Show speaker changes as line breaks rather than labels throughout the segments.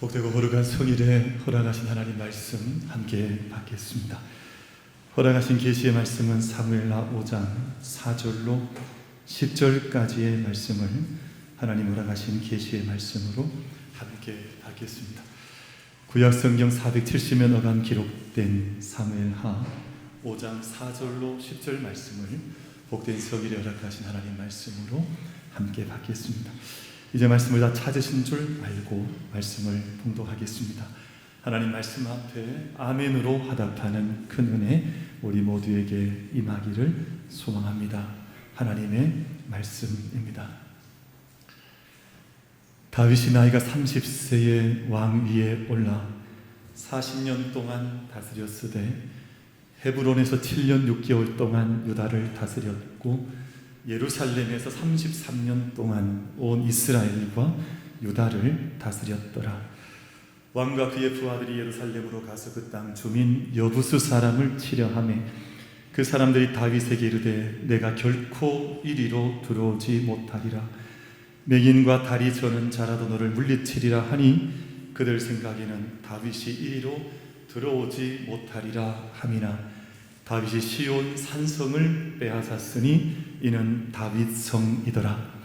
복되고 거룩한 성일에 허락하신 하나님 말씀 함께 받겠습니다. 허락하신 계시의 말씀은 사무엘하 5장 4절로 10절까지의 말씀을 하나님 허락하신 계시의 말씀으로 함께 받겠습니다. 구약성경 470여 어간 기록된 사무엘하 5장 4절로 10절 말씀을 복된 성일에 허락하신 하나님 말씀으로 함께 받겠습니다. 이제 말씀을 다 찾으신 줄 알고 말씀을 봉독하겠습니다. 하나님 말씀 앞에 아멘으로 화답하는 큰 은혜 우리 모두에게 임하기를 소망합니다. 하나님의 말씀입니다. 다윗이 나이가 30세에 왕 위에 올라 40년 동안 다스렸으되 헤브론에서 7년 6개월 동안 유다를 다스렸고 예루살렘에서 33년 동안 온 이스라엘과 유다를 다스렸더라. 왕과 그의 부하들이 예루살렘으로 가서 그 땅 주민 여부수 사람을 치려하매 그 사람들이 다윗에게 이르되 내가 결코 이리로 들어오지 못하리라. 맹인과 다리 저는 자라도 너를 물리치리라 하니 그들 생각에는 다윗이 이리로 들어오지 못하리라 함이나 다윗이 시온 산성을 빼앗았으니 이는 다윗성이더라.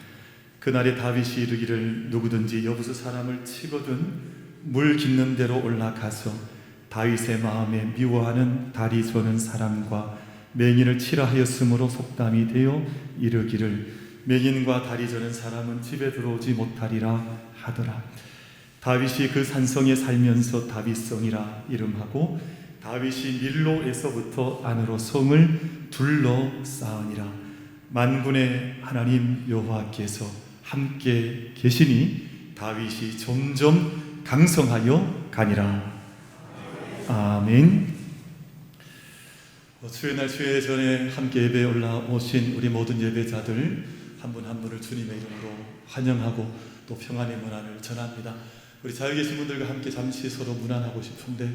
그날에 다윗이 이르기를 누구든지 여부수 사람을 치거든 물 깊는 데로 올라가서 다윗의 마음에 미워하는 다리 저는 사람과 맹인을 치라 하였으므로 속담이 되어 이르기를 맹인과 다리 저는 사람은 집에 들어오지 못하리라 하더라. 다윗이 그 산성에 살면서 다윗성이라 이름하고 다윗이 밀로에서부터 안으로 성을 둘러싸으니라. 만군의 하나님 여호와께서 함께 계시니 다윗이 점점 강성하여 가니라. 아멘. 주의 날 주의 전에 함께 예배에 올라오신 우리 모든 예배자들 한 분 한 분을 주님의 이름으로 환영하고 또 평안의 문안을 전합니다. 우리 자유 계신 분들과 함께 잠시 서로 문안하고 싶은데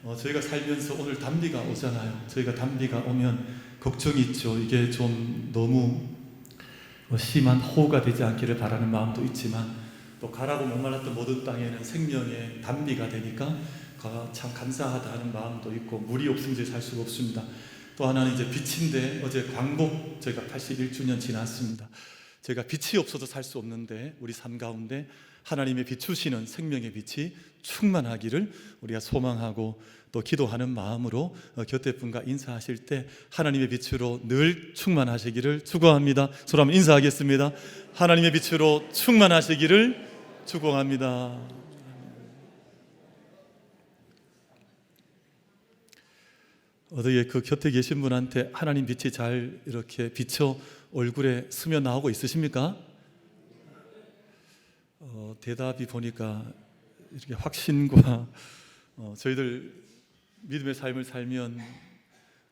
저희가 살면서 오늘 단비가 오잖아요. 저희가 단비가 오면 걱정이 있죠. 이게 좀 너무 심한 호우가 되지 않기를 바라는 마음도 있지만 또 가라고 목말랐던 모든 땅에는 생명의 단비가 되니까 참 감사하다 하는 마음도 있고 물이 없으면 이제 살 수가 없습니다. 또 하나는 이제 빛인데 어제 광복 저희가 81주년 지났습니다. 저희가 빛이 없어도 살 수 없는데 우리 삶 가운데 하나님의 비추시는 생명의 빛이 충만하기를 우리가 소망하고 또 기도하는 마음으로 곁에 분과 인사하실 때 하나님의 빛으로 늘 충만하시기를 축원합니다. 서로 한번 인사하겠습니다. 하나님의 빛으로 충만하시기를 축원합니다. 어떻게 그 곁에 계신 분한테 하나님 빛이 잘 이렇게 비쳐 얼굴에 스며 나오고 있으십니까? 대답이 보니까 이렇게 확신과 저희들 믿음의 삶을 살면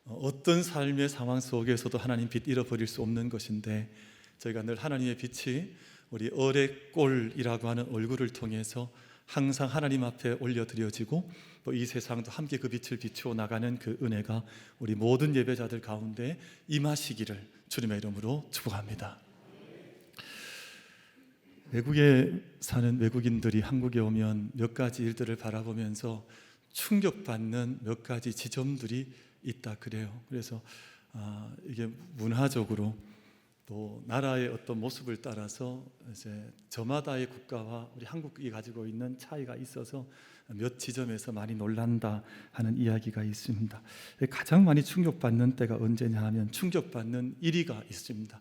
어떤 삶의 상황 속에서도 하나님 빛 잃어버릴 수 없는 것인데 저희가 늘 하나님의 빛이 우리 어레꼴이라고 하는 얼굴을 통해서 항상 하나님 앞에 올려드려지고 또 이 세상도 함께 그 빛을 비추어 나가는 그 은혜가 우리 모든 예배자들 가운데 임하시기를 주님의 이름으로 축복합니다. 외국에 사는 외국인들이 한국에 오면 몇 가지 일들을 바라보면서 충격받는 몇 가지 지점들이 있다 그래요. 그래서 이게 문화적으로 또 나라의 어떤 모습을 따라서 이제 저마다의 국가와 우리 한국이 가지고 있는 차이가 있어서 몇 지점에서 많이 놀란다 하는 이야기가 있습니다. 가장 많이 충격받는 때가 언제냐 하면 충격받는 일위가 있습니다.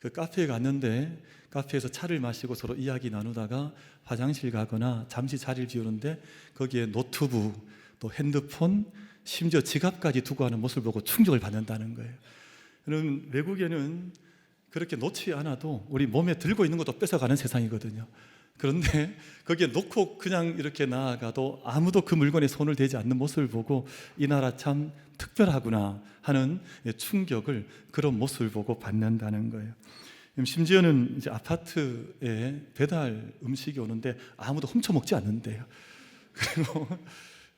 그 카페에 갔는데 카페에서 차를 마시고 서로 이야기 나누다가 화장실 가거나 잠시 자리를 비우는데 거기에 노트북, 또 핸드폰, 심지어 지갑까지 두고 하는 모습을 보고 충격을 받는다는 거예요. 여러분, 외국에는 그렇게 놓지 않아도 우리 몸에 들고 있는 것도 뺏어가는 세상이거든요. 그런데 거기에 놓고 그냥 이렇게 나아가도 아무도 그 물건에 손을 대지 않는 모습을 보고 이 나라 참 특별하구나 하는 충격을 그런 모습을 보고 받는다는 거예요. 심지어는 이제 아파트에 배달 음식이 오는데 아무도 훔쳐 먹지 않는데요.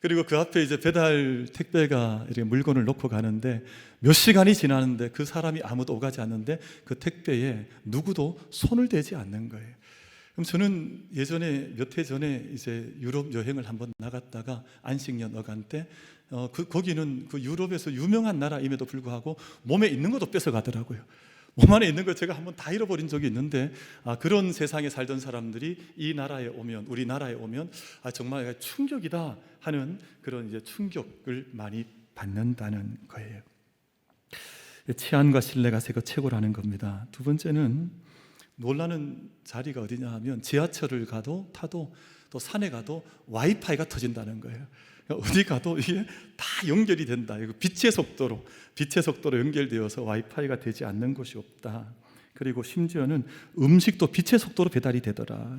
그리고 그 앞에 이제 배달 택배가 이렇게 물건을 놓고 가는데 몇 시간이 지나는데 그 사람이 아무도 오가지 않는데 그 택배에 누구도 손을 대지 않는 거예요. 그럼 저는 예전에 몇 해 전에 이제 유럽 여행을 한번 나갔다가 안식년 어간 때 거기는 그 유럽에서 유명한 나라임에도 불구하고 몸에 있는 것도 뺏어 가더라고요. 몸 안에 있는 거 제가 한번 다 잃어버린 적이 있는데 그런 세상에 살던 사람들이 이 나라에 오면, 우리나라에 오면 정말 충격이다 하는 그런 이제 충격을 많이 받는다는 거예요. 치안과 신뢰가 최고라는 겁니다. 두 번째는 놀라는 자리가 어디냐 하면 지하철을 타도 또 산에 가도 와이파이가 터진다는 거예요. 어디 가도 이게 다 연결이 된다. 빛의 속도로 연결되어서 와이파이가 되지 않는 곳이 없다. 그리고 심지어는 음식도 빛의 속도로 배달이 되더라.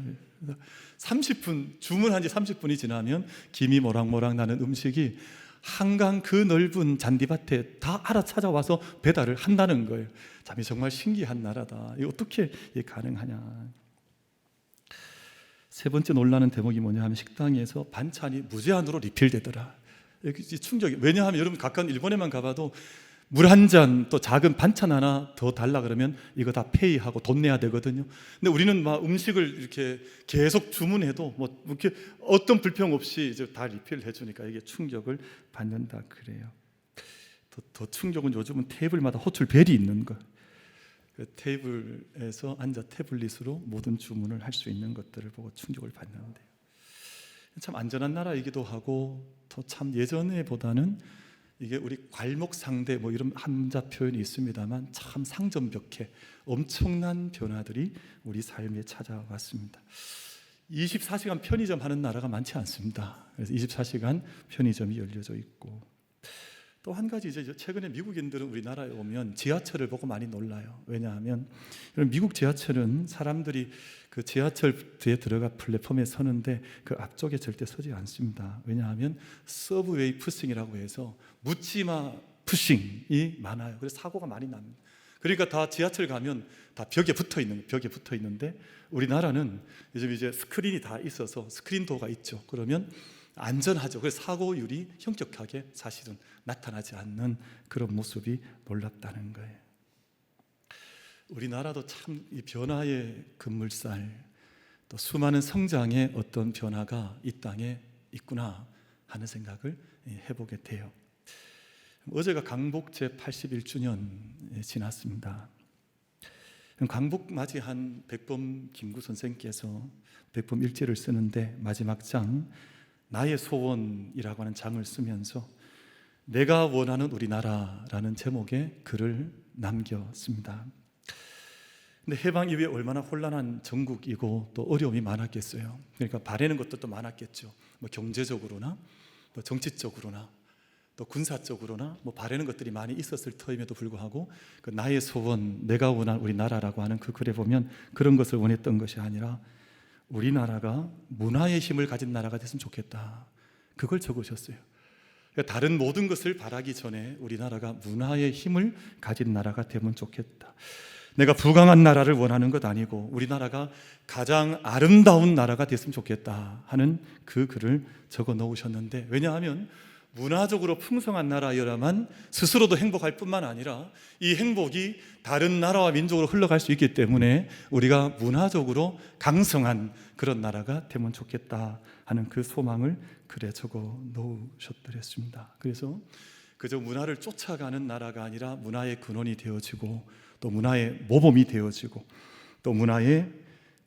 30분, 주문한 지 30분이 지나면 김이 모락모락 나는 음식이 한강 그 넓은 잔디밭에 다 알아 찾아와서 배달을 한다는 거예요. 참 정말 신기한 나라다. 이거 어떻게 가능하냐. 세 번째 놀라는 대목이 뭐냐 하면 식당에서 반찬이 무제한으로 리필되더라. 충격이. 왜냐하면 여러분 가까운 일본에만 가봐도 물 한 잔 또 작은 반찬 하나 더 달라 그러면 이거 다 페이하고 돈 내야 되거든요. 근데 우리는 막 음식을 이렇게 계속 주문해도 뭐 이렇게 어떤 불평 없이 이제 다 리필을 해주니까 이게 충격을 받는다 그래요. 더 충격은 요즘은 테이블마다 호출벨이 있는 거. 그 테이블에서 앉아 태블릿으로 모든 주문을 할 수 있는 것들을 보고 충격을 받는데요. 참 안전한 나라이기도 하고 또 참 예전에보다는 이게 우리 괄목상대 뭐 이런 한자 표현이 있습니다만 참 상전벽해 엄청난 변화들이 우리 삶에 찾아왔습니다. 24시간 편의점 하는 나라가 많지 않습니다. 그래서 24시간 편의점이 열려져 있고 또 한 가지 이제 최근에 미국인들은 우리나라에 오면 지하철을 보고 많이 놀라요. 왜냐하면 미국 지하철은 사람들이 그 지하철 뒤에 들어가 플랫폼에 서는데 그 앞쪽에 절대 서지 않습니다. 왜냐하면 서브웨이 푸싱이라고 해서 묻지마 푸싱이 많아요. 그래서 사고가 많이 납니다. 그러니까 다 지하철 가면 다 벽에 붙어 있는데 우리나라는 요즘 이제 스크린이 다 있어서 스크린 도어가 있죠. 그러면 안전하죠. 그래서 사고율이 현격하게 사실은 나타나지 않는 그런 모습이 놀랍다는 거예요. 우리나라도 참 이 변화의 급물살, 또 수많은 성장의 어떤 변화가 이 땅에 있구나 하는 생각을 해보게 돼요. 어제가 강복 제81주년 지났습니다. 강복 맞이한 백범 김구 선생께서 백범 일지를 쓰는데 마지막 장 나의 소원이라고 하는 장을 쓰면서 내가 원하는 우리나라라는 제목의 글을 남겼습니다. 근데 해방 이후에 얼마나 혼란한 전국이고 또 어려움이 많았겠어요. 그러니까 바라는 것도 많았겠죠. 뭐 경제적으로나 뭐 정치적으로나 또 군사적으로나 뭐 바라는 것들이 많이 있었을 터임에도 불구하고 그 나의 소원, 내가 원하는 우리나라라고 하는 그 글에 보면 그런 것을 원했던 것이 아니라 우리나라가 문화의 힘을 가진 나라가 됐으면 좋겠다. 그걸 적으셨어요. 그러니까 다른 모든 것을 바라기 전에 우리나라가 문화의 힘을 가진 나라가 되면 좋겠다. 내가 부강한 나라를 원하는 것 아니고 우리나라가 가장 아름다운 나라가 됐으면 좋겠다 하는 그 글을 적어 놓으셨는데, 왜냐하면 문화적으로 풍성한 나라여야만 스스로도 행복할 뿐만 아니라 이 행복이 다른 나라와 민족으로 흘러갈 수 있기 때문에 우리가 문화적으로 강성한 그런 나라가 되면 좋겠다 하는 그 소망을 글에 적어 놓으셨더랬습니다. 그래서 그저 문화를 쫓아가는 나라가 아니라 문화의 근원이 되어지고 또 문화의 모범이 되어지고 또 문화의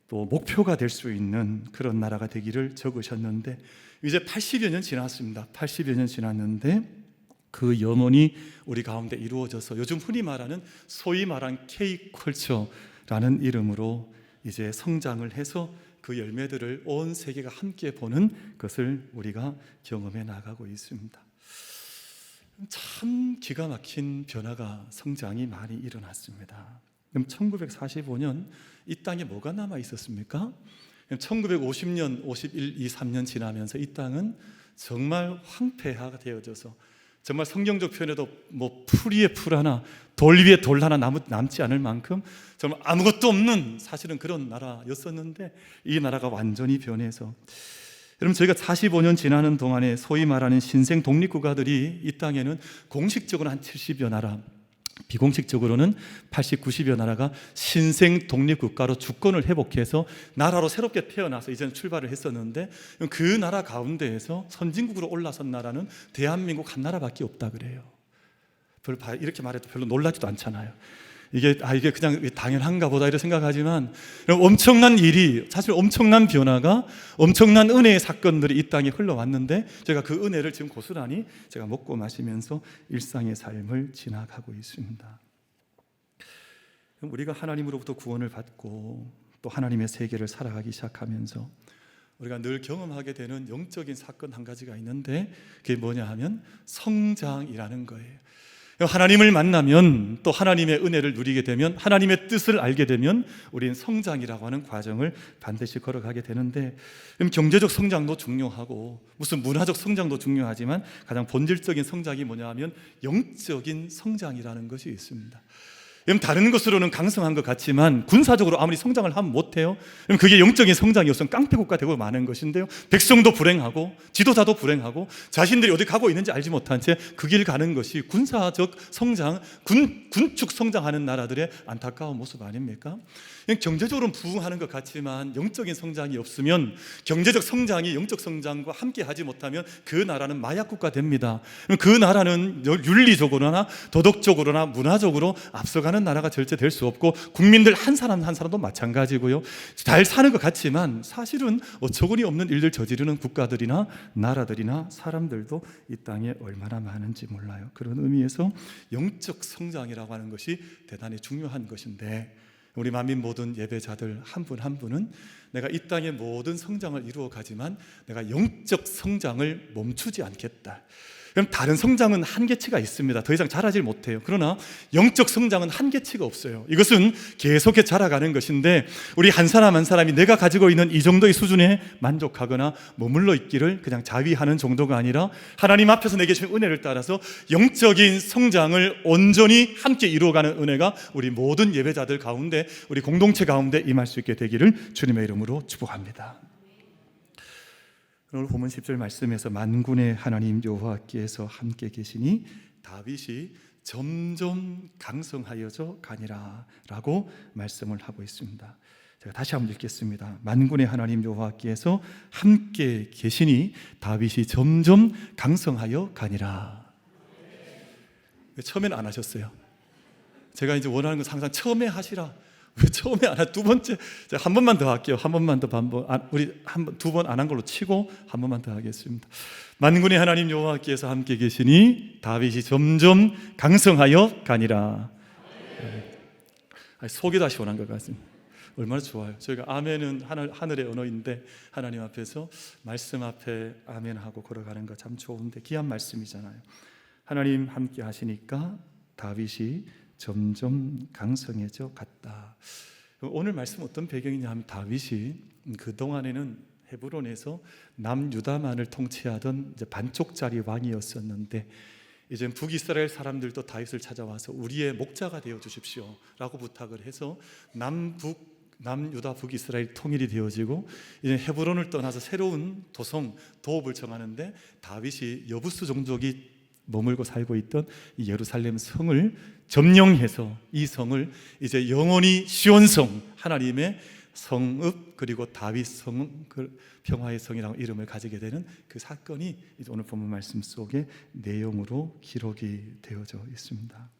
또 목표가 될 수 있는 그런 나라가 되기를 적으셨는데, 이제 80여 년 지났습니다. 80여 년 지났는데 그 염원이 우리 가운데 이루어져서 요즘 흔히 말하는 소위 말한 K컬처라는 이름으로 이제 성장을 해서 그 열매들을 온 세계가 함께 보는 것을 우리가 경험해 나가고 있습니다. 참 기가 막힌 변화가, 성장이 많이 일어났습니다. 그럼 1945년 이 땅에 뭐가 남아 있었습니까? 1950년, 51, 2, 3년 지나면서 이 땅은 정말 황폐화가 되어져서 정말 성경적 표현에도 뭐 풀 위에 풀 하나, 돌 위에 돌 하나 남지 않을 만큼 정말 아무것도 없는 사실은 그런 나라였었는데 이 나라가 완전히 변해서, 여러분 저희가 45년 지나는 동안에 소위 말하는 신생 독립국가들이 이 땅에는 공식적으로 한 70여 나라, 비공식적으로는 80, 90여 나라가 신생 독립국가로 주권을 회복해서 나라로 새롭게 태어나서 이제는 출발을 했었는데, 그 나라 가운데에서 선진국으로 올라선 나라는 대한민국 한 나라밖에 없다 그래요. 이렇게 말해도 별로 놀라지도 않잖아요. 이게 그냥 당연한가 보다 이렇게 생각하지만, 엄청난 일이, 사실 엄청난 변화가, 엄청난 은혜의 사건들이 이 땅에 흘러왔는데, 제가 그 은혜를 지금 고스란히 제가 먹고 마시면서 일상의 삶을 지나가고 있습니다. 우리가 하나님으로부터 구원을 받고 또 하나님의 세계를 살아가기 시작하면서 우리가 늘 경험하게 되는 영적인 사건 한 가지가 있는데, 그게 뭐냐 하면 성장이라는 거예요. 하나님을 만나면, 또 하나님의 은혜를 누리게 되면, 하나님의 뜻을 알게 되면 우리는 성장이라고 하는 과정을 반드시 걸어가게 되는데, 경제적 성장도 중요하고 무슨 문화적 성장도 중요하지만 가장 본질적인 성장이 뭐냐 하면 영적인 성장이라는 것이 있습니다. 다른 것으로는 강성한 것 같지만 군사적으로 아무리 성장을 하면 못해요. 그게 영적인 성장이었으면 깡패국가 되고 마는 것인데요, 백성도 불행하고 지도자도 불행하고 자신들이 어디 가고 있는지 알지 못한 채 그 길 가는 것이 군사적 성장, 군축 성장하는 나라들의 안타까운 모습 아닙니까? 경제적으로는 부흥하는 것 같지만 영적인 성장이 없으면, 경제적 성장이 영적 성장과 함께 하지 못하면 그 나라는 마약국가 됩니다. 그 나라는 윤리적으로나 도덕적으로나 문화적으로 앞서가는 나라가 절대 될 수 없고, 국민들 한 사람 한 사람도 마찬가지고요. 잘 사는 것 같지만 사실은 어처구니 없는 일들 저지르는 국가들이나 나라들이나 사람들도 이 땅에 얼마나 많은지 몰라요. 그런 의미에서 영적 성장이라고 하는 것이 대단히 중요한 것인데, 우리 만민 모든 예배자들 한 분 한 분은 내가 이 땅의 모든 성장을 이루어 가지만 내가 영적 성장을 멈추지 않겠다. 그럼 다른 성장은 한계치가 있습니다. 더 이상 자라질 못해요. 그러나 영적 성장은 한계치가 없어요. 이것은 계속해 자라가는 것인데, 우리 한 사람 한 사람이 내가 가지고 있는 이 정도의 수준에 만족하거나 머물러 있기를 그냥 자위하는 정도가 아니라, 하나님 앞에서 내게 주신 은혜를 따라서 영적인 성장을 온전히 함께 이루어가는 은혜가 우리 모든 예배자들 가운데, 우리 공동체 가운데 임할 수 있게 되기를 주님의 이름으로 축복합니다. 오늘 본문 10절 말씀에서 만군의 하나님 여호와께서 함께 계시니 다윗이 점점 강성하여져 가니라 라고 말씀을 하고 있습니다. 제가 다시 한번 읽겠습니다. 만군의 하나님 여호와께서 함께 계시니 다윗이 점점 강성하여 가니라. 처음에는 안 하셨어요. 제가 이제 원하는 건 항상 처음에 하시라. 왜 처음에 안 하? 두 번째, 제가 한 번만 더 할게요. 한 번만 더 반복. 우리 두 번 안 한 걸로 치고 한 번만 더 하겠습니다. 만군의 하나님 여호와께서 함께 계시니 다윗이 점점 강성하여 가니라. 속이 다 시원한 것 같습니다. 얼마나 좋아요. 저희가 아멘은 하늘의 언어인데, 하나님 앞에서 말씀 앞에 아멘하고 걸어가는 거 참 좋은데, 귀한 말씀이잖아요. 하나님 함께 하시니까 다윗이 점점 강성해져 갔다. 오늘 말씀 어떤 배경이냐 하면, 다윗이 그동안에는 헤브론에서 남유다만을 통치하던 이제 반쪽짜리 왕이었었는데, 이제 북이스라엘 사람들도 다윗을 찾아와서 우리의 목자가 되어 주십시오 라고 부탁을 해서 남유다 북이스라엘 통일이 되어지고, 이제 헤브론을 떠나서 새로운 도읍을 정하는데, 다윗이 여부스 종족이 머물고 살고 있던 이 예루살렘 성을 점령해서 이 성을 이제 영원히 시온성, 하나님의 성읍, 그리고 다윗 성, 그 평화의 성이라는 이름을 가지게 되는 그 사건이 이제 오늘 본문 말씀 속에 내용으로 기록이 되어져 있습니다.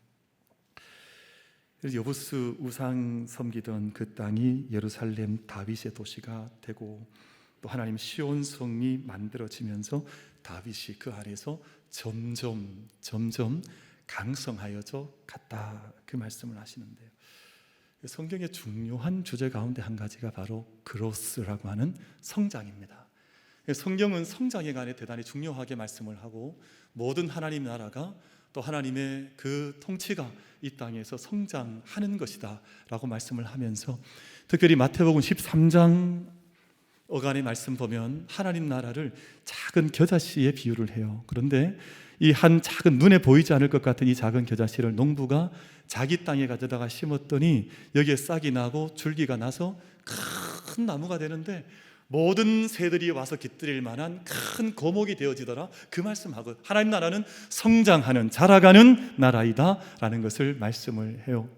그래서 여부스 우상 섬기던 그 땅이 예루살렘 다윗의 도시가 되고, 또 하나님 시온성이 만들어지면서 다윗이 그 안에서 점점 강성하여져 갔다, 그 말씀을 하시는데요. 성경의 중요한 주제 가운데 한 가지가 바로 그로스라고 하는 성장입니다. 성경은 성장에 관해 대단히 중요하게 말씀을 하고, 모든 하나님 나라가 또 하나님의 그 통치가 이 땅에서 성장하는 것이다 라고 말씀을 하면서, 특별히 마태복음 13장 어간의 말씀 보면 하나님 나라를 작은 겨자씨에 비유를 해요. 그런데 이 한 작은, 눈에 보이지 않을 것 같은 이 작은 겨자씨를 농부가 자기 땅에 가져다가 심었더니 여기에 싹이 나고 줄기가 나서 큰 나무가 되는데, 모든 새들이 와서 깃들일 만한 큰 거목이 되어지더라. 그 말씀하고 하나님 나라는 성장하는, 자라가는 나라이다 라는 것을 말씀을 해요.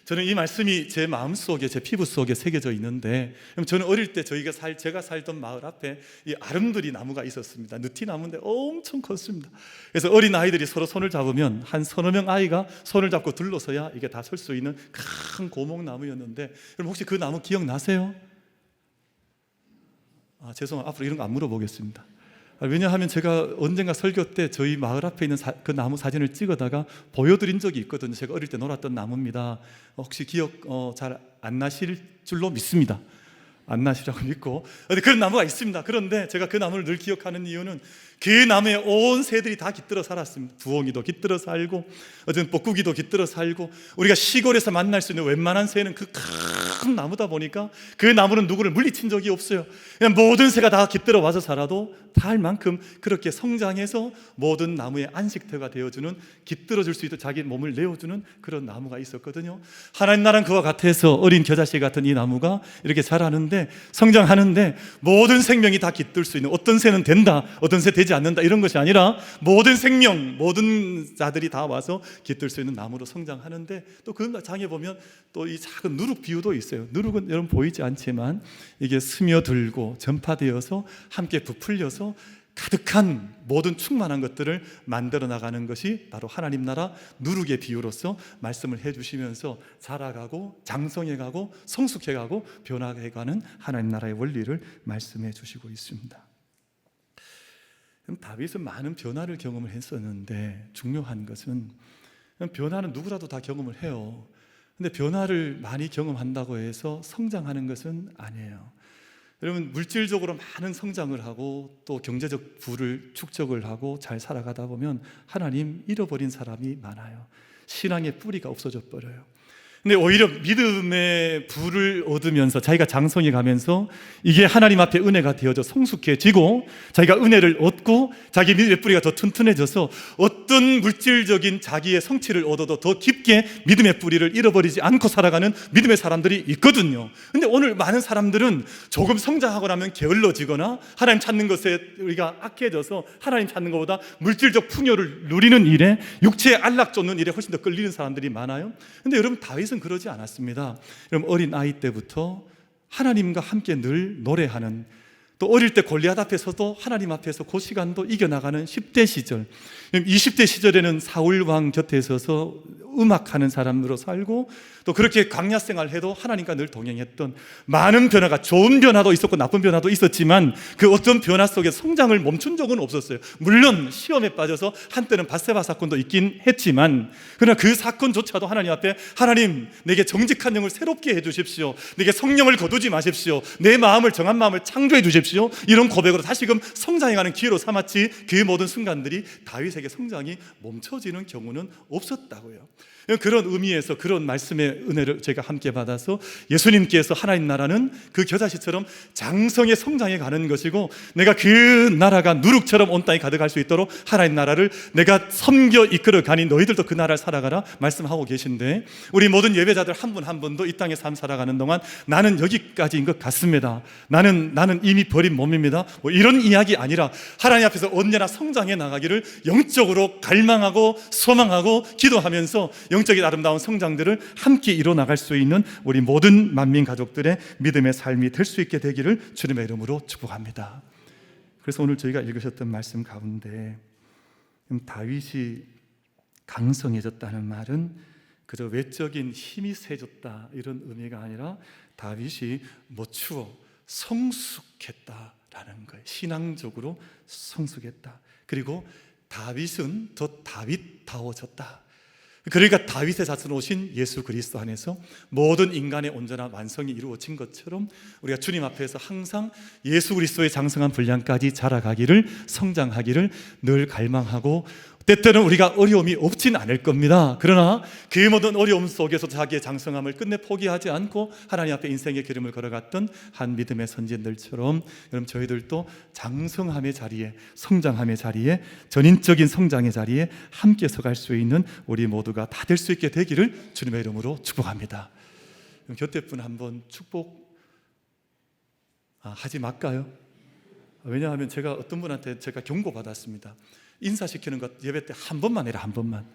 저는 이 말씀이 제 마음속에, 제 피부 속에 새겨져 있는데, 저는 어릴 때 제가 살던 마을 앞에 이 아름드리 나무가 있었습니다. 느티나무인데 엄청 컸습니다. 그래서 어린 아이들이 서로 손을 잡으면 한 서너 명 아이가 손을 잡고 둘러서야 이게 다 설 수 있는 큰 고목나무였는데, 여러분 혹시 그 나무 기억나세요? 죄송합니다. 앞으로 이런 거 안 물어보겠습니다. 왜냐하면 제가 언젠가 설교 때 저희 마을 앞에 있는 그 나무 사진을 찍어다가 보여드린 적이 있거든요. 제가 어릴 때 놀았던 나무입니다. 혹시 기억 잘 안 나실 줄로 믿습니다. 안 나시라고 믿고, 그런 나무가 있습니다. 그런데 제가 그 나무를 늘 기억하는 이유는 그 나무에 온 새들이 다 깃들어 살았습니다. 부엉이도 깃들어 살고, 어떤 뻐꾸기도 깃들어 살고, 우리가 시골에서 만날 수 있는 웬만한 새는 그 큰 나무다 보니까 그 나무는 누구를 물리친 적이 없어요. 그냥 모든 새가 다 깃들어 와서 살아도 닿을 만큼 그렇게 성장해서 모든 나무의 안식처가 되어주는, 깃들어 줄 수 있도록 자기 몸을 내어주는 그런 나무가 있었거든요. 하나님 나라는 그와 같아서 어린 겨자씨 같은 이 나무가 이렇게 자라는데, 성장하는데 모든 생명이 다 깃들 수 있는, 어떤 새는 된다, 어떤 새 되지 않는다 이런 것이 아니라 모든 생명, 모든 자들이 다 와서 깃들 수 있는 나무로 성장하는데, 또 그 장에 보면 또 이 작은 누룩 비유도 있어요. 누룩은 여러분 보이지 않지만 이게 스며들고 전파되어서 함께 부풀려서 가득한 모든 충만한 것들을 만들어 나가는 것이 바로 하나님 나라 누룩의 비유로서 말씀을 해주시면서 자라가고 장성해가고 성숙해가고 변화해가는 하나님 나라의 원리를 말씀해 주시고 있습니다. 다윗은 많은 변화를 경험을 했었는데, 중요한 것은 변화는 누구라도 다 경험을 해요. 근데 변화를 많이 경험한다고 해서 성장하는 것은 아니에요. 여러분, 물질적으로 많은 성장을 하고 또 경제적 부를 축적을 하고 잘 살아가다 보면 하나님 잃어버린 사람이 많아요. 신앙의 뿌리가 없어져 버려요. 근데 오히려 믿음의 부를 얻으면서 자기가 장성해 가면서 이게 하나님 앞에 은혜가 되어져 성숙해지고, 자기가 은혜를 얻고 자기 믿음의 뿌리가 더 튼튼해져서 어떤 물질적인 자기의 성취를 얻어도 더 깊게 믿음의 뿌리를 잃어버리지 않고 살아가는 믿음의 사람들이 있거든요. 근데 오늘 많은 사람들은 조금 성장하고 나면 게을러지거나 하나님 찾는 것에 우리가 악해져서 하나님 찾는 것보다 물질적 풍요를 누리는 일에, 육체의 안락 쫓는 일에 훨씬 더 끌리는 사람들이 많아요. 근데 여러분, 다윗은 그러지 않았습니다. 여러분, 어린 아이 때부터 하나님과 함께 늘 노래하는, 또 어릴 때 골리앗 앞에서도 하나님 앞에서 그 시간도 이겨나가는 10대 시절, 20대 시절에는 사울 왕 곁에 서서 음악하는 사람으로 살고, 또 그렇게 광야 생활해도 하나님과 늘 동행했던, 많은 변화가, 좋은 변화도 있었고 나쁜 변화도 있었지만 그 어떤 변화 속에 성장을 멈춘 적은 없었어요. 물론 시험에 빠져서 한때는 밧세바 사건도 있긴 했지만, 그러나 그 사건조차도 하나님 앞에, 하나님 내게 정직한 영을 새롭게 해주십시오, 내게 성령을 거두지 마십시오, 내 마음을, 정한 마음을 창조해 주십시오, 이런 고백으로 다시금 성장해가는 기회로 삼았지, 그 모든 순간들이 다윗에게 성장이 멈춰지는 경우는 없었다고요. 그런 의미에서 그런 말씀의 은혜를 저희가 함께 받아서 예수님께서 하나님 나라는 그 겨자씨처럼 장성의 성장해 가는 것이고, 내가 그 나라가 누룩처럼 온 땅에 가득할 수 있도록 하나님 나라를 내가 섬겨 이끌어 가니 너희들도 그 나라를 살아가라 말씀하고 계신데, 우리 모든 예배자들 한 분 한 분도 이 땅에 삶 살아가는 동안 나는 여기까지인 것 같습니다, 나는 이미 버린 몸입니다, 뭐 이런 이야기 아니라 하나님 앞에서 언제나 성장해 나가기를 영적으로 갈망하고 소망하고 기도하면서 영적인 아름다운 성장들을 함께 이뤄나갈 수 있는 우리 모든 만민 가족들의 믿음의 삶이 될 수 있게 되기를 주님의 이름으로 축복합니다. 그래서 오늘 저희가 읽으셨던 말씀 가운데 다윗이 강성해졌다는 말은 그저 외적인 힘이 세졌다 이런 의미가 아니라 다윗이 멋추어 성숙했다라는 거예요. 신앙적으로 성숙했다. 그리고 다윗은 더 다윗다워졌다. 그러니까 다윗의 자손 오신 예수 그리스도 안에서 모든 인간의 온전한 완성이 이루어진 것처럼 우리가 주님 앞에서 항상 예수 그리스도의 장성한 분량까지 자라가기를, 성장하기를 늘 갈망하고, 때때는 우리가 어려움이 없진 않을 겁니다. 그러나 그 모든 어려움 속에서 자기의 장성함을 끝내 포기하지 않고 하나님 앞에 인생의 기름을 걸어갔던 한 믿음의 선진들처럼, 여러분 저희들도 장성함의 자리에, 성장함의 자리에, 전인적인 성장의 자리에 함께 서갈 수 있는 우리 모두가 다 될 수 있게 되기를 주님의 이름으로 축복합니다. 곁에 분 한번 축복 하지 말까요? 왜냐하면 제가 어떤 분한테 제가 경고받았습니다. 인사시키는 것 예배 때 한 번만 해라, 한 번만.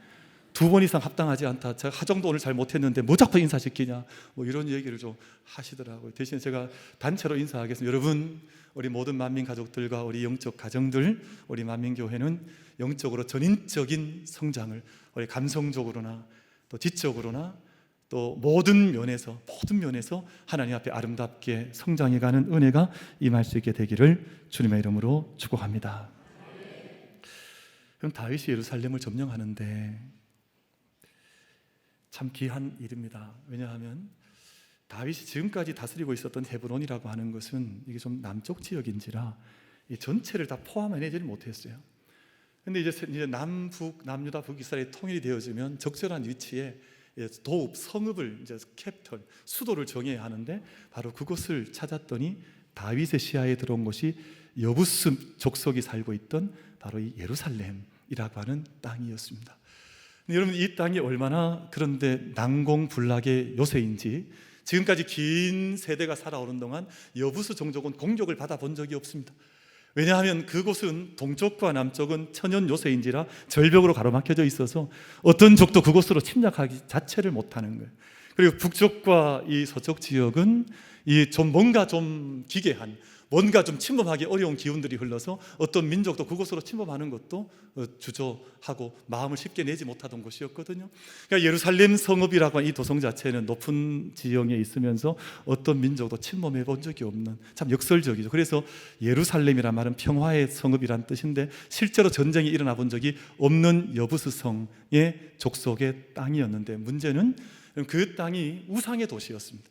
2번 이상 합당하지 않다. 제가 하정도 오늘 잘 못했는데 뭐 자꾸 인사시키냐, 뭐 이런 얘기를 좀 하시더라고요. 대신 제가 단체로 인사하겠습니다. 여러분, 우리 모든 만민 가족들과 우리 영적 가정들, 우리 만민교회는 영적으로 전인적인 성장을 우리 감성적으로나 또 지적으로나 또 모든 면에서 하나님 앞에 아름답게 성장해가는 은혜가 임할 수 있게 되기를 주님의 이름으로 축복합니다. 그럼 다윗이 예루살렘을 점령하는데 참 귀한 일입니다. 왜냐하면 다윗이 지금까지 다스리고 있었던 헤브론이라고 하는 것은 이게 좀 남쪽 지역인지라 이 전체를 다 포함해내지를 못했어요. 근데 이제 남북, 남유다, 북이스라엘이 통일이 되어지면 적절한 위치에 도읍, 성읍을 이제 캐피털, 수도를 정해야 하는데 바로 그곳을 찾았더니 다윗의 시야에 들어온 것이 여부스 족속이 살고 있던 바로 이 예루살렘이라고 하는 땅이었습니다. 여러분, 이 땅이 얼마나 그런데 난공불락의 요새인지 지금까지 긴 세대가 살아오는 동안 여부스 종족은 공격을 받아본 적이 없습니다. 왜냐하면 그곳은 동쪽과 남쪽은 천연 요새인지라 절벽으로 가로막혀져 있어서 어떤 적도 그곳으로 침략하기 자체를 못하는 거예요. 그리고 북쪽과 이 서쪽 지역은 이 좀 뭔가 좀 기괴한, 뭔가 좀 침범하기 어려운 기운들이 흘러서 어떤 민족도 그곳으로 침범하는 것도 주저하고 마음을 쉽게 내지 못하던 곳이었거든요. 그러니까 예루살렘 성읍이라고 하는 이 도성 자체는 높은 지형에 있으면서 어떤 민족도 침범해 본 적이 없는 참 역설적이죠. 그래서 예루살렘이란 말은 평화의 성읍이란 뜻인데 실제로 전쟁이 일어나 본 적이 없는 여부스성의 족속의 땅이었는데 문제는 그 땅이 우상의 도시였습니다.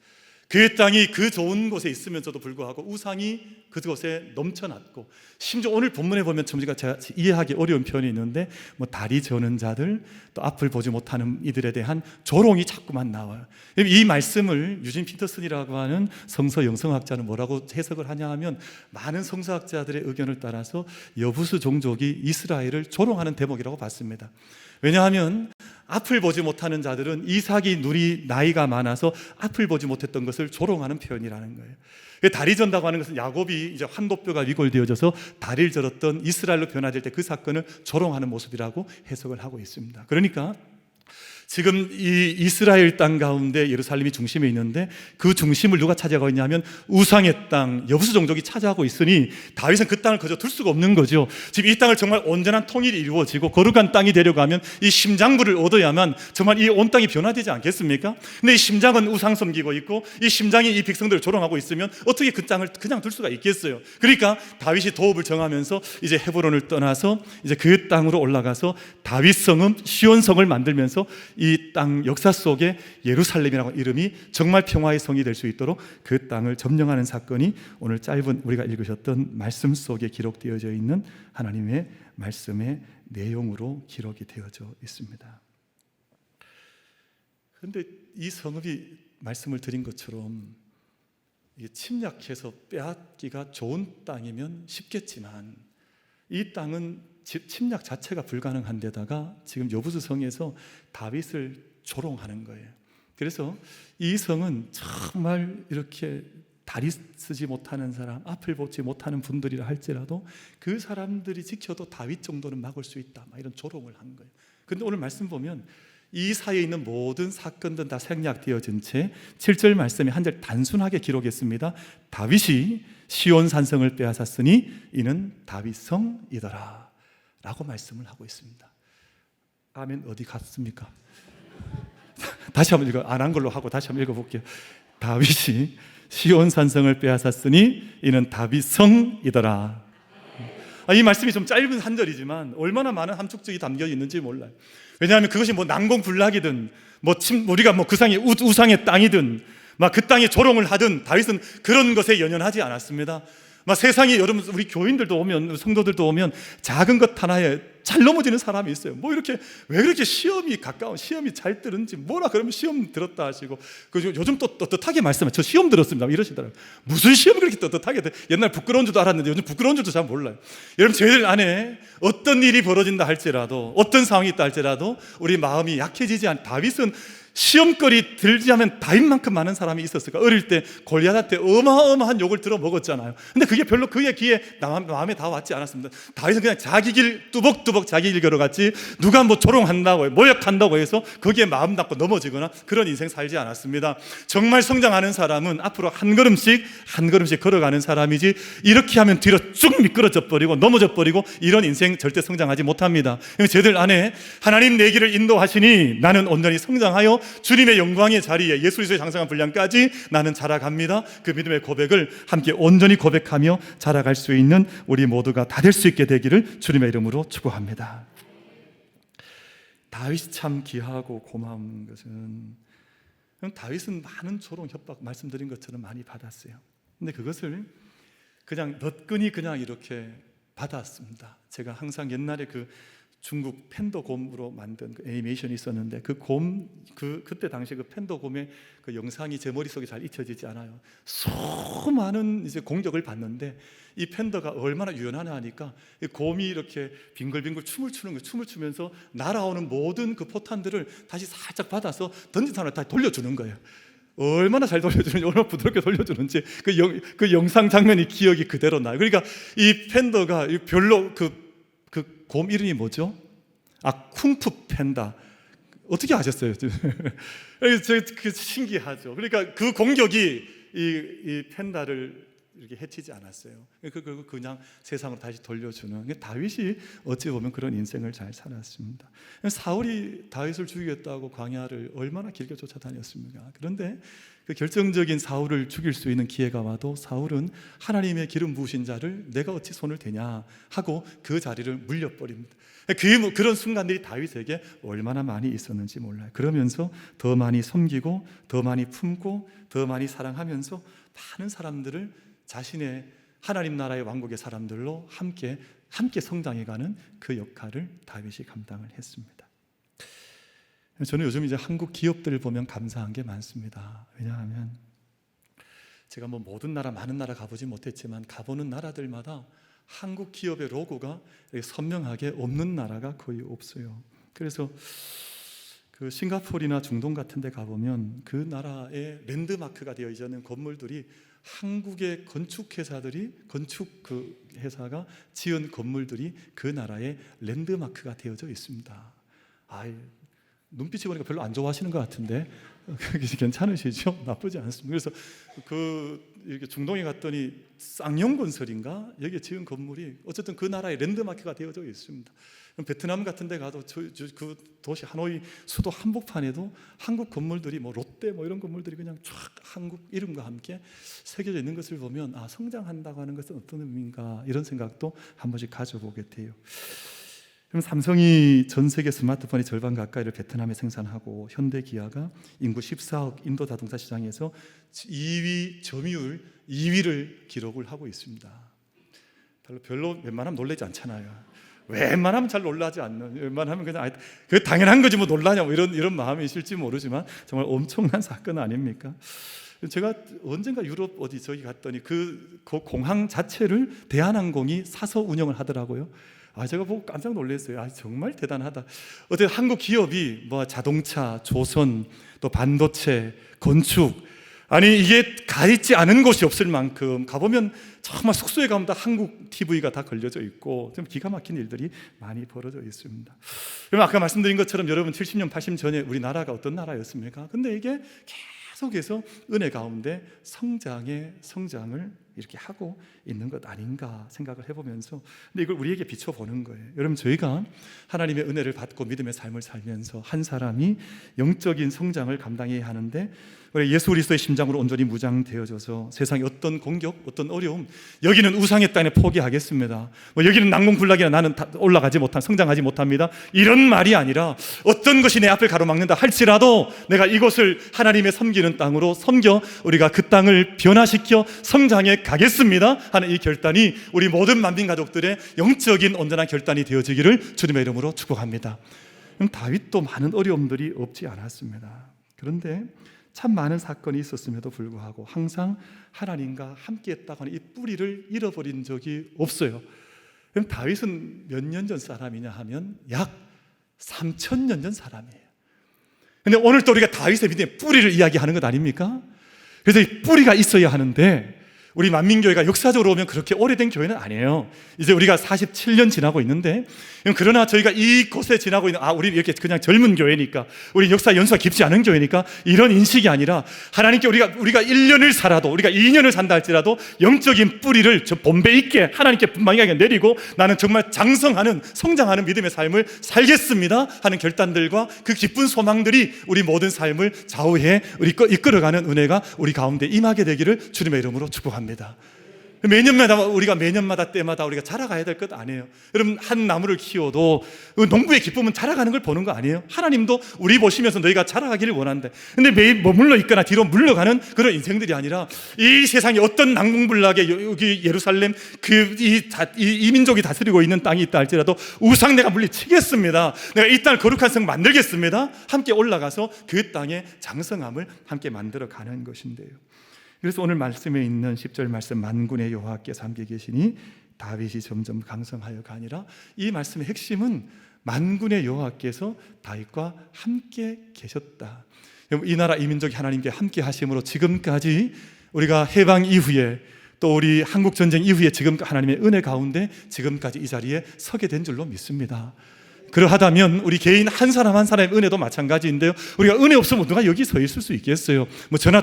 그 땅이 그 좋은 곳에 있으면서도 불구하고 우상이 그곳에 넘쳐났고, 심지어 오늘 본문에 보면 제가 이해하기 어려운 표현이 있는데 뭐 다리 저는 자들, 또 앞을 보지 못하는 이들에 대한 조롱이 자꾸만 나와요. 이 말씀을 유진 피터슨이라고 하는 성서 영성학자는 뭐라고 해석을 하냐 하면, 많은 성서학자들의 의견을 따라서 여부스 종족이 이스라엘을 조롱하는 대목이라고 봤습니다. 왜냐하면 앞을 보지 못하는 자들은 이삭이 누리 나이가 많아서 앞을 보지 못했던 것을 조롱하는 표현이라는 거예요. 다리 전다고 하는 것은 야곱이 이제 환도뼈가 위골되어져서 다리를 절었던 이스라엘로 변화될 때 그 사건을 조롱하는 모습이라고 해석을 하고 있습니다. 그러니까 지금 이 이스라엘 땅 가운데 예루살렘이 중심에 있는데 그 중심을 누가 차지하고 있냐면 우상의 땅, 여부스 종족이 차지하고 있으니 다윗은 그 땅을 거저 둘 수가 없는 거죠. 지금 이 땅을 정말 온전한 통일이 이루어지고 거룩한 땅이 되려가면 이 심장부를 얻어야만 정말 이 온 땅이 변화되지 않겠습니까? 근데 이 심장은 우상 섬기고 있고 이 심장이 이 백성들을 조롱하고 있으면 어떻게 그 땅을 그냥 둘 수가 있겠어요? 그러니까 다윗이 도읍을 정하면서 이제 헤브론을 떠나서 이제 그 땅으로 올라가서 다윗 성읍 시온성을 만들면서 이 땅 역사 속에 예루살렘이라고 이름이 정말 평화의 성이 될 수 있도록 그 땅을 점령하는 사건이 오늘 짧은 우리가 읽으셨던 말씀 속에 기록되어져 있는 하나님의 말씀의 내용으로 기록이 되어져 있습니다. 그런데 이 성읍이 말씀을 드린 것처럼 침략해서 빼앗기가 좋은 땅이면 쉽겠지만 이 땅은 침략 자체가 불가능한 데다가 지금 여부스 성에서 다윗을 조롱하는 거예요. 그래서 이 성은 정말 이렇게 다리 쓰지 못하는 사람, 앞을 보지 못하는 분들이라 할지라도 그 사람들이 지켜도 다윗 정도는 막을 수 있다, 이런 조롱을 한 거예요. 그런데 오늘 말씀 보면 이 사이에 있는 모든 사건들은 다 생략되어진 채 7절 말씀에 한 절 단순하게 기록했습니다. 다윗이 시온 산성을 빼앗았으니 이는 다윗성이더라 라고 말씀을 하고 있습니다. 아멘. 어디 갔습니까? 다시 한번 읽어, 안 한 걸로 하고 다시 한번 읽어볼게요. 다윗이 시온 산성을 빼앗았으니 이는 다윗성이더라. 이 말씀이 좀 짧은 한 절이지만 얼마나 많은 함축적이 담겨 있는지 몰라요. 왜냐하면 그것이 뭐 난공불락이든 우리가 그 상이 우상의 땅이든 그 땅에 조롱을 하든 다윗은 그런 것에 연연하지 않았습니다. 세상에 여러분, 우리 교인들도 오면, 성도들도 오면 작은 것 하나에 잘 넘어지는 사람이 있어요. 왜 그렇게 시험이 잘 들은지 뭐라 그러면 시험 들었다 하시고, 요즘 또 떳떳하게 말씀해. 저 시험 들었습니다 이러시더라고요. 무슨 시험을 그렇게 떳떳하게 돼? 옛날 부끄러운 줄도 알았는데 요즘 부끄러운 줄도 잘 몰라요. 여러분, 저희들 안에 어떤 일이 벌어진다 할지라도, 어떤 상황이 있다 할지라도 우리 마음이 약해지지 않. 다윗은 시험거리 들자면 다윗만큼 많은 사람이 있었을까? 어릴 때 골리앗한테 어마어마한 욕을 들어 먹었잖아요. 근데 그게 별로 그의 귀에 마음에 다 왔지 않았습니다. 다윗은 그냥 자기 길 뚜벅뚜벅 자기 길 걸어갔지, 누가 뭐 조롱한다고 모욕한다고 해서 거기에 마음 닫고 넘어지거나 그런 인생 살지 않았습니다. 정말 성장하는 사람은 앞으로 한 걸음씩 한 걸음씩 걸어가는 사람이지, 이렇게 하면 뒤로 쭉 미끄러져 버리고 넘어져 버리고 이런 인생 절대 성장하지 못합니다. 저희들 안에 하나님 내 길을 인도하시니 나는 온전히 성장하여 주님의 영광의 자리에 예수 그리스도의 장성한 분량까지 나는 자라갑니다. 그 믿음의 고백을 함께 온전히 고백하며 자라갈 수 있는 우리 모두가 다 될 수 있게 되기를 주님의 이름으로 축복합니다. 다윗이 참 귀하고 고마운 것은, 다윗은 많은 조롱 협박 말씀드린 것처럼 많이 받았어요. 근데 그것을 그냥 너끈히 그냥 이렇게 받았습니다. 제가 항상 옛날에 그 중국 팬더곰으로 만든 그 애니메이션이 있었는데, 그때 당시 그 팬더곰의 그 영상이 제 머릿속에 잘 잊혀지지 않아요. 수많은 이제 공격을 받는데 이 팬더가 얼마나 유연하냐 하니까 이 곰이 이렇게 빙글빙글 춤을 추는 거예요. 춤을 추면서 날아오는 모든 그 포탄들을 다시 살짝 받아서 던진 사람을 다시 돌려주는 거예요. 얼마나 잘 돌려주는지, 얼마나 부드럽게 돌려주는지 그 영상 장면이 기억이 그대로 나요. 그러니까 이 팬더가 별로 그 곰 이름이 뭐죠? 쿵푸 팬다. 어떻게 아셨어요? 그 신기하죠. 그러니까 그 공격이 이 팬다를 이렇게 해치지 않았어요. 그냥 세상으로 다시 돌려주는, 다윗이 어찌 보면 그런 인생을 잘 살았습니다. 사울이 다윗을 죽이겠다고 광야를 얼마나 길게 쫓아다녔습니까? 그런데 그 결정적인 사울을 죽일 수 있는 기회가 와도 사울은 하나님의 기름 부으신 자를 내가 어찌 손을 대냐 하고 그 자리를 물려버립니다. 그런 순간들이 다윗에게 얼마나 많이 있었는지 몰라요. 그러면서 더 많이 섬기고 더 많이 품고 더 많이 사랑하면서 많은 사람들을 자신의 하나님 나라의 왕국의 사람들로 함께 성장해가는 그 역할을 다윗이 감당을 했습니다. 저는 요즘 이제 한국 기업들을 보면 감사한 게 많습니다. 왜냐하면 제가 뭐 모든 나라, 많은 나라 가보지 못했지만 가보는 나라들마다 한국 기업의 로고가 선명하게 없는 나라가 거의 없어요. 그래서 그 싱가포르나 중동 같은 데 가보면 그 나라의 랜드마크가 되어 있는 건물들이 한국의 건축 회사가 지은 건물들이 그 나라의 랜드마크가 되어져 있습니다. 눈빛이 보니까 별로 안 좋아하시는 것 같은데 괜찮으시죠? 나쁘지 않습니다. 그래서 이렇게 중동에 갔더니 쌍용건설인가 여기에 지은 건물이 어쨌든 그 나라의 랜드마크가 되어져 있습니다. 베트남 같은 데 가도 그 도시 하노이 수도 한복판에도 한국 건물들이 뭐 롯데 뭐 이런 건물들이 그냥 쫙 한국 이름과 함께 새겨져 있는 것을 보면 성장한다고 하는 것은 어떤 의미인가, 이런 생각도 한 번씩 가져보게 돼요. 그럼 삼성이 전 세계 스마트폰의 절반 가까이를 베트남에 생산하고 현대기아가 인구 14억 인도 자동차 시장에서 2위 점유율 2위를 기록을 하고 있습니다. 별로 웬만하면 놀라지 않잖아요. 웬만하면 잘 놀라지 않는, 웬만하면 그냥 그 당연한 거지 뭐 놀라냐 뭐 이런 마음이 있을지 모르지만 정말 엄청난 사건 아닙니까? 제가 언젠가 유럽 저기 갔더니 그 공항 자체를 대한항공이 사서 운영을 하더라고요. 제가 보고 깜짝 놀랐어요. 정말 대단하다. 어떻게 한국 기업이 뭐 자동차, 조선, 또 반도체, 건축, 이게 가 있지 않은 곳이 없을 만큼 가보면 정말 숙소에 가면 다 한국 TV가 다 걸려져 있고 좀 기가 막힌 일들이 많이 벌어져 있습니다. 그럼 아까 말씀드린 것처럼 여러분 70년, 80년 전에 우리나라가 어떤 나라였습니까? 근데 이게 계속해서 은혜 가운데 성장을 이렇게 하고 있는 것 아닌가 생각을 해보면서, 근데 이걸 우리에게 비춰보는 거예요. 여러분, 저희가 하나님의 은혜를 받고 믿음의 삶을 살면서 한 사람이 영적인 성장을 감당해야 하는데, 우리 예수 그리스도의 심장으로 온전히 무장되어져서 세상의 어떤 공격, 어떤 어려움, 여기는 우상의 땅에 포기하겠습니다, 여기는 난공불락이나 나는 올라가지 못한, 성장하지 못합니다, 이런 말이 아니라 어떤 것이 내 앞을 가로막는다 할지라도 내가 이곳을 하나님의 섬기는 땅으로 섬겨 우리가 그 땅을 변화시켜 성장해 가겠습니다 하는 이 결단이 우리 모든 만민 가족들의 영적인 온전한 결단이 되어지기를 주님의 이름으로 축복합니다. 그럼 다윗도 많은 어려움들이 없지 않았습니다. 그런데 참 많은 사건이 있었음에도 불구하고 항상 하나님과 함께했다고 하는 이 뿌리를 잃어버린 적이 없어요. 그럼 다윗은 몇 년 전 사람이냐 하면 약 3,000년 전 사람이에요. 근데 오늘 또 우리가 다윗의 믿음의 뿌리를 이야기하는 것 아닙니까? 그래서 이 뿌리가 있어야 하는데 우리 만민교회가 역사적으로 보면 그렇게 오래된 교회는 아니에요. 이제 우리가 47년 지나고 있는데, 그러나 저희가 이곳에 지나고 있는, 우리 이렇게 그냥 젊은 교회니까, 우리 역사 연수가 깊지 않은 교회니까 이런 인식이 아니라, 하나님께 우리가 1년을 살아도, 우리가 2년을 산다 할지라도 영적인 뿌리를 저 본배 있게 하나님께 분방하게 내리고 나는 정말 장성하는, 성장하는 믿음의 삶을 살겠습니다 하는 결단들과 그 기쁜 소망들이 우리 모든 삶을 좌우해 이끌어가는 은혜가 우리 가운데 임하게 되기를 주님의 이름으로 축복합니다. 매년마다 때마다 우리가 자라가야 될 것 아니에요. 여러분, 한 나무를 키워도 농부의 기쁨은 자라가는 걸 보는 거 아니에요? 하나님도 우리 보시면서 너희가 자라가기를 원한대. 근데 매일 머물러 있거나 뒤로 물러가는 그런 인생들이 아니라 이 세상에 어떤 난공불락에 여기 예루살렘 이 민족이 다스리고 있는 땅이 있다 할지라도 우상 내가 물리치겠습니다. 내가 이 땅을 거룩한 성 만들겠습니다. 함께 올라가서 그 땅의 장성함을 함께 만들어가는 것인데요. 그래서 오늘 말씀에 있는 10절 말씀, 만군의 여호와께서 함께 계시니 다윗이 점점 강성하여가 아니라, 이 말씀의 핵심은 만군의 여호와께서 다윗과 함께 계셨다. 이 나라 이 민족이 하나님께 함께 하심으로 지금까지 우리가 해방 이후에 또 우리 한국전쟁 이후에 지금 하나님의 은혜 가운데 지금까지 이 자리에 서게 된 줄로 믿습니다. 그러하다면 우리 개인 한 사람 한 사람의 은혜도 마찬가지인데요, 우리가 은혜 없으면 누가 여기 서 있을 수 있겠어요?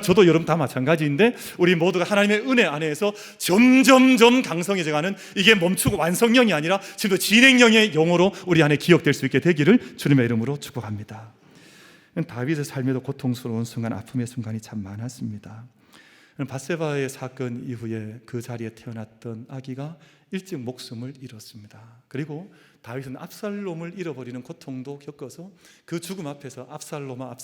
저도 여러분 다 마찬가지인데, 우리 모두가 하나님의 은혜 안에서 점점점 강성해져가는, 이게 멈추고 완성형이 아니라 지금도 진행형의 용어로 우리 안에 기억될 수 있게 되기를 주님의 이름으로 축복합니다. 다윗의 삶에도 고통스러운 순간, 아픔의 순간이 참 많았습니다. 밧세바의 사건 이후에 그 자리에 태어났던 아기가 일찍 목숨을 잃었습니다. 그리고 다윗은 압살롬을 잃어버리는 고통도 겪어서 그 죽음 앞에서 압살롬아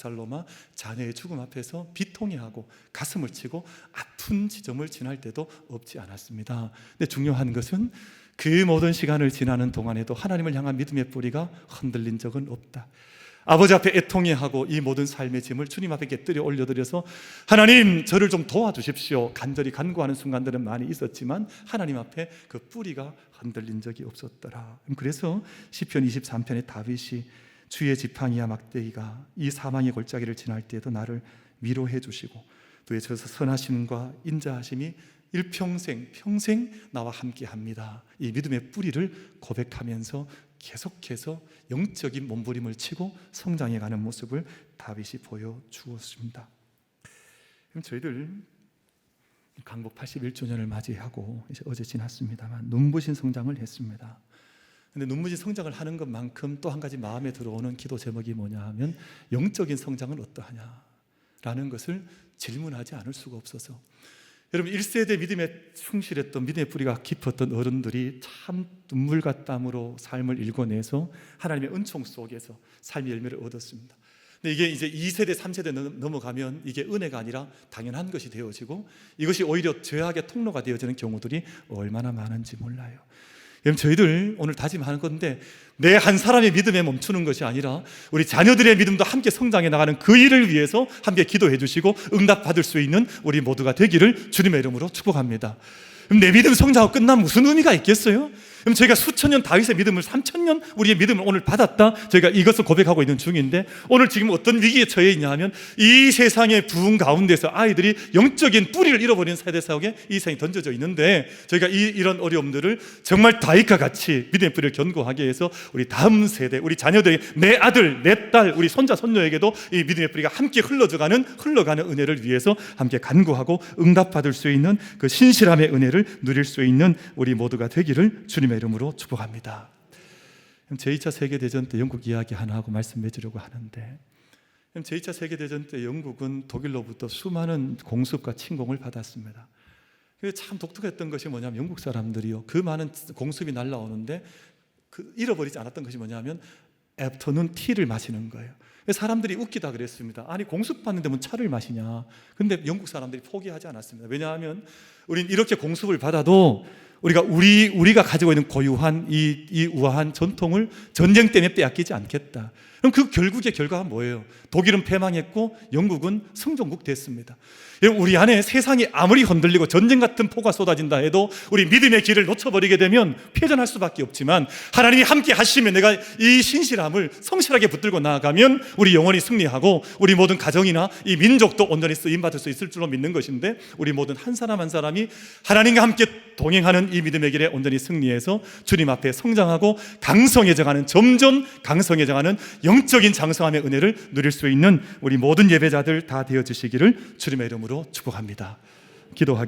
자녀의 죽음 앞에서 비통해하고 가슴을 치고 아픈 지점을 지날 때도 없지 않았습니다. 근데 중요한 것은 그 모든 시간을 지나는 동안에도 하나님을 향한 믿음의 뿌리가 흔들린 적은 없다. 아버지 앞에 애통해하고 이 모든 삶의 짐을 주님 앞에 곁들여 올려드려서 하나님 저를 좀 도와주십시오 간절히 간구하는 순간들은 많이 있었지만 하나님 앞에 그 뿌리가 흔들린 적이 없었더라. 그래서 시편 23편에 다윗이 주의 지팡이와 막대기가 이 사망의 골짜기를 지날 때에도 나를 위로해 주시고 또 저 선하심과 인자하심이 평생 나와 함께합니다. 이 믿음의 뿌리를 고백하면서 계속해서 영적인 몸부림을 치고 성장해가는 모습을 다윗이 보여주었습니다. 그럼 저희들 강복 81주년을 맞이하고 이제 어제 지났습니다만 눈부신 성장을 했습니다. 근데 눈부신 성장을 하는 것만큼 또 한 가지 마음에 들어오는 기도 제목이 뭐냐 하면 영적인 성장은 어떠하냐라는 것을 질문하지 않을 수가 없어서, 여러분 1세대 믿음에 충실했던 믿음의 뿌리가 깊었던 어른들이 참 눈물과 땀으로 삶을 일궈내서 하나님의 은총 속에서 삶의 열매를 얻었습니다. 근데 이게 이제 2세대 3세대 넘어가면 이게 은혜가 아니라 당연한 것이 되어지고 이것이 오히려 죄악의 통로가 되어지는 경우들이 얼마나 많은지 몰라요. 여러분 저희들 오늘 다짐하는 건데, 내 한 사람의 믿음에 멈추는 것이 아니라 우리 자녀들의 믿음도 함께 성장해 나가는 그 일을 위해서 함께 기도해 주시고 응답받을 수 있는 우리 모두가 되기를 주님의 이름으로 축복합니다. 그럼 내 믿음 성장하고 끝나면 무슨 의미가 있겠어요? 그럼 저희가 수천 년 다윗의 믿음을 3,000년 우리의 믿음을 오늘 받았다, 저희가 이것을 고백하고 있는 중인데, 오늘 지금 어떤 위기에 처해 있냐 하면 이 세상의 부흥 가운데서 아이들이 영적인 뿌리를 잃어버리는 세대 속에 이 세상이 던져져 있는데, 저희가 이런 어려움들을 정말 다윗과 같이 믿음의 뿌리를 견고하게 해서 우리 다음 세대, 우리 자녀들이, 내 아들, 내 딸, 우리 손자, 손녀에게도 이 믿음의 뿌리가 함께 흘러가는 은혜를 위해서 함께 간구하고 응답받을 수 있는 그 신실함의 은혜를 누릴 수 있는 우리 모두가 되기를 주님의 이름으로 축복합니다. 제2차 세계대전 때 영국 이야기 하나 하고 말씀 맺으려고 하는데, 제2차 세계대전 때 영국은 독일로부터 수많은 공습과 침공을 받았습니다. 참 독특했던 것이 뭐냐면 영국 사람들이요, 그 많은 공습이 날라오는데 잃어버리지 않았던 것이 뭐냐면 애프터눈 티를 마시는 거예요. 사람들이 웃기다 그랬습니다. 아니 공습받는데 뭐 차를 마시냐. 근데 영국 사람들이 포기하지 않았습니다. 왜냐하면 우린 이렇게 공습을 받아도 우리가 가지고 있는 고유한 이 우아한 전통을 전쟁 때문에 빼앗기지 않겠다. 그럼 그 결국의 결과가 뭐예요? 독일은 패망했고 영국은 성종국 됐습니다. 우리 안에 세상이 아무리 흔들리고 전쟁 같은 포가 쏟아진다 해도 우리 믿음의 길을 놓쳐버리게 되면 패전할 수밖에 없지만, 하나님이 함께 하시면 내가 이 신실함을 성실하게 붙들고 나아가면 우리 영원히 승리하고 우리 모든 가정이나 이 민족도 온전히 쓰임받을 수 있을 줄로 믿는 것인데, 우리 모든 한 사람 한 사람이 하나님과 함께 동행하는 이 믿음의 길에 온전히 승리해서 주님 앞에 성장하고 강성해져가는, 점점 강성해져가는 영적인 장성함의 은혜를 누릴 수 있는 우리 모든 예배자들 다 되어주시기를 주님의 이름으로 축복합니다. 기도하겠습니다.